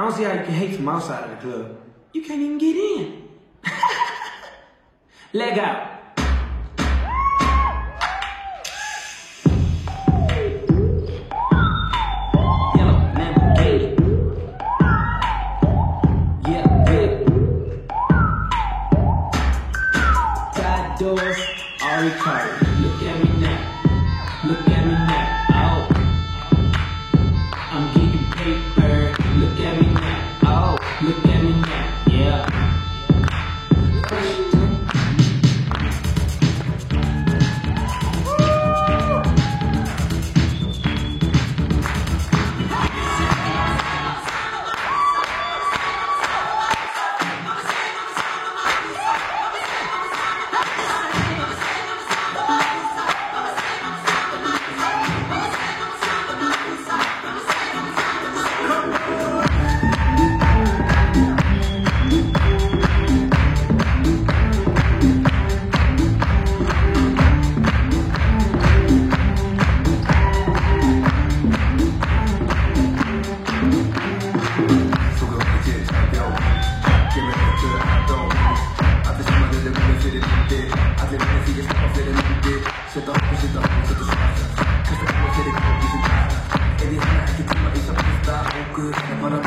don't see how you can hate from outside of the club. You can't even get in. Leg out. Yellow Lamborghini. Yeah, yeah. Side doors, all retarded. Look at me now. Look at me now. Oh. I'm getting paper. Look at me now. Oh. Look at me now. Yeah. Good, but I'm